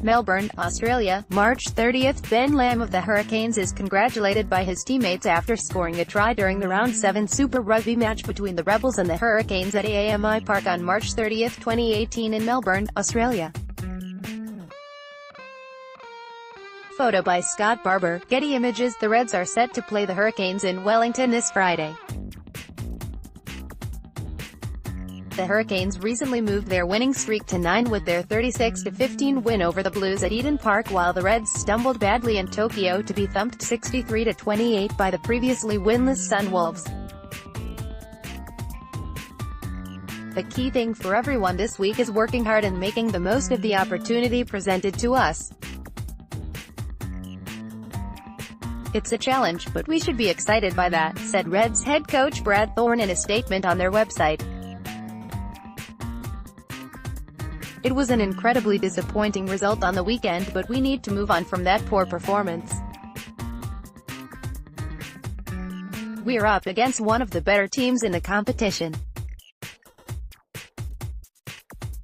Melbourne, Australia, March 30. Ben Lam of the Hurricanes is congratulated by his teammates after scoring a try during the Round 7 Super Rugby match between the Rebels and the Hurricanes at AAMI Park on March 30, 2018 in Melbourne, Australia. Photo by Scott Barbour, Getty Images. The Reds are set to play the Hurricanes in Wellington this Friday. The Hurricanes recently moved their winning streak to 9 with their 36-15 win over the Blues at Eden Park, while the Reds stumbled badly in Tokyo to be thumped 63-28 by the previously winless Sunwolves. The key thing for everyone this week is working hard and making the most of the opportunity presented to us. It's a challenge, but we should be excited by that, said Reds head coach Brad Thorne in a statement on their website. It was an incredibly disappointing result on the weekend, but we need to move on from that poor performance. We're up against one of the better teams in the competition.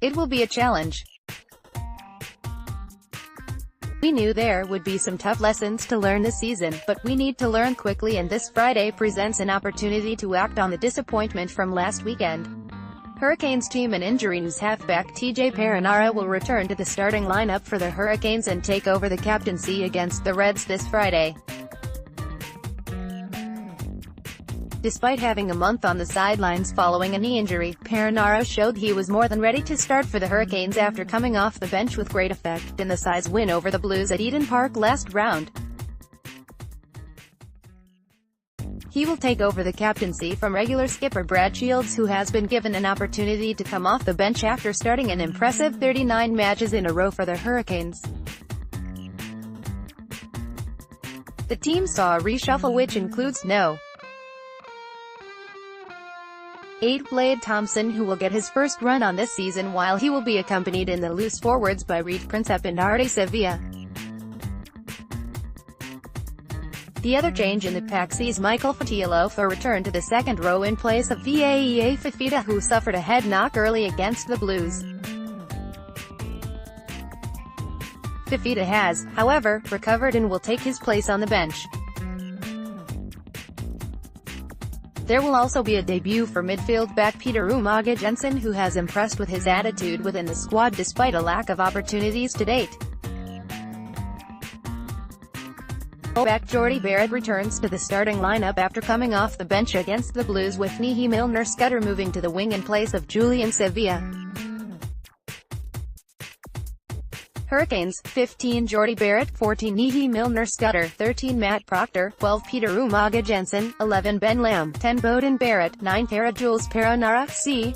It will be a challenge. We knew there would be some tough lessons to learn this season, but we need to learn quickly, and this Friday presents an opportunity to act on the disappointment from last weekend. Hurricanes team and injury news: halfback TJ Perenara will return to the starting lineup for the Hurricanes and take over the captaincy against the Reds this Friday. Despite having a month on the sidelines following a knee injury, Perenara showed he was more than ready to start for the Hurricanes after coming off the bench with great effect in the size win over the Blues at Eden Park last round. He will take over the captaincy from regular skipper Brad Shields, who has been given an opportunity to come off the bench after starting an impressive 39 matches in a row for the Hurricanes. The team saw a reshuffle which includes no. 8 Blade Thompson, who will get his first run on this season, while he will be accompanied in the loose forwards by Reed Princep and Artie Sevilla. The other change in the pack sees Michael Fatialofa return to the second row in place of Vaea Fifita, who suffered a head knock early against the Blues. Fifita has, however, recovered and will take his place on the bench. There will also be a debut for midfield back Peter Umaga Jensen, who has impressed with his attitude within the squad despite a lack of opportunities to date. Fullback Jordie Barrett returns to the starting lineup after coming off the bench against the Blues, with Nihi Milner-Skudder moving to the wing in place of Julian Sevilla. Hurricanes: 15 Jordie Barrett, 14 Nihi Milner-Skudder, 13 Matt Proctor, 12 Peter Umaga Jensen, 11 Ben Lam, 10 Beauden Barrett, 9 Para Jules Perenara,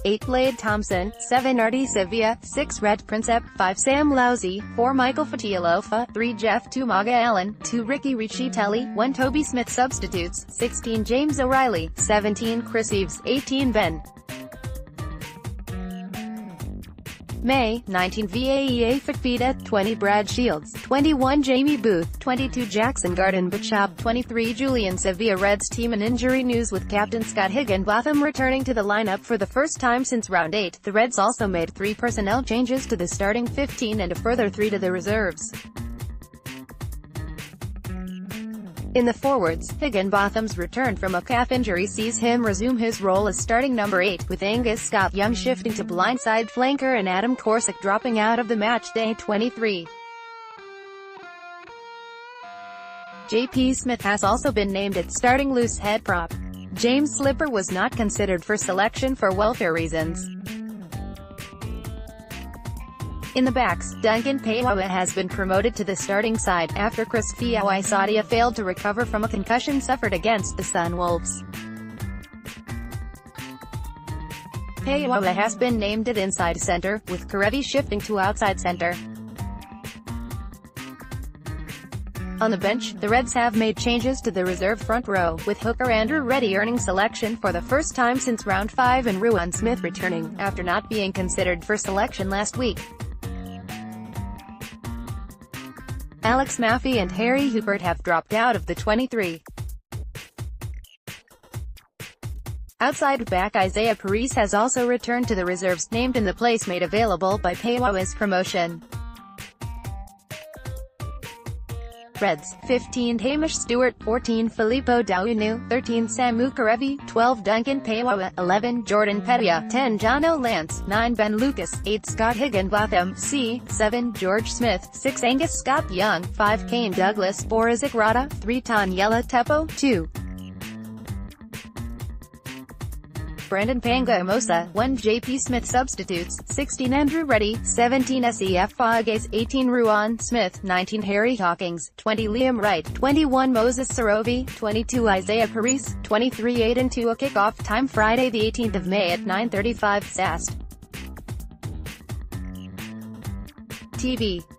8 Blade Thompson, 7 Artie Sevilla, 6 Red Princep, 5 Sam Lousy, 4 Michael Fatialofa, 3 Jeff Tumaga Allen, 2 Ricky Ricci-Telly, 1 Toby Smith. Substitutes: 16 James O'Reilly, 17 Chris Eves, 18 Ben May, 19 Vaea Fifita, 20 Brad Shields, 21 Jamie Booth, 22 Jackson Garden-Bachab, 23 Julian Sevilla. Reds team and injury news: with captain Scott Higginbotham returning to the lineup for the first time since round 8, the Reds also made 3 personnel changes to the starting 15 and a further 3 to the reserves. In the forwards, Higginbotham's return from a calf injury sees him resume his role as starting number 8, with Angus Scott Young shifting to blindside flanker and Adam Corsick dropping out of the match day 23. JP Smith has also been named at starting loose head prop. James Slipper was not considered for selection for welfare reasons. In the backs, Duncan Paiwawa has been promoted to the starting side, after Chris Fiawaisadia failed to recover from a concussion suffered against the Sunwolves. Paiwawa has been named at inside center, with Karevi shifting to outside center. On the bench, the Reds have made changes to the reserve front row, with hooker Andrew Reddy earning selection for the first time since round 5 and Ruan Smith returning, after not being considered for selection last week. Alex Maffey and Harry Hubert have dropped out of the 23. Outside back Isaiah Parise has also returned to the reserves, named in the place made available by Paiwawa's promotion. Reds, 15 Hamish Stewart, 14 Filippo Daunu, 13 Samu Karevi, 12 Duncan Paiwawa, 11 Jordan Pettia, 10 Jono Lance, 9 Ben Lucas, 8 Scott Higginbotham, C, 7 George Smith, 6 Angus Scott Young, 5 Kane Douglas, 4 Isaac Rada, 3 Taniela Teppo, 2 Brandon Panga Mosa, 1 JP Smith substitutes, 16 Andrew Reddy, 17 SEF Fages, 18 Ruan Smith, 19 Harry Hawkins, 20 Liam Wright, 21 Moses Sarovi, 22 Isaiah Paris, 23 Aiden Tua. Kickoff time Friday the 18th of May at 9:35 SAST TV.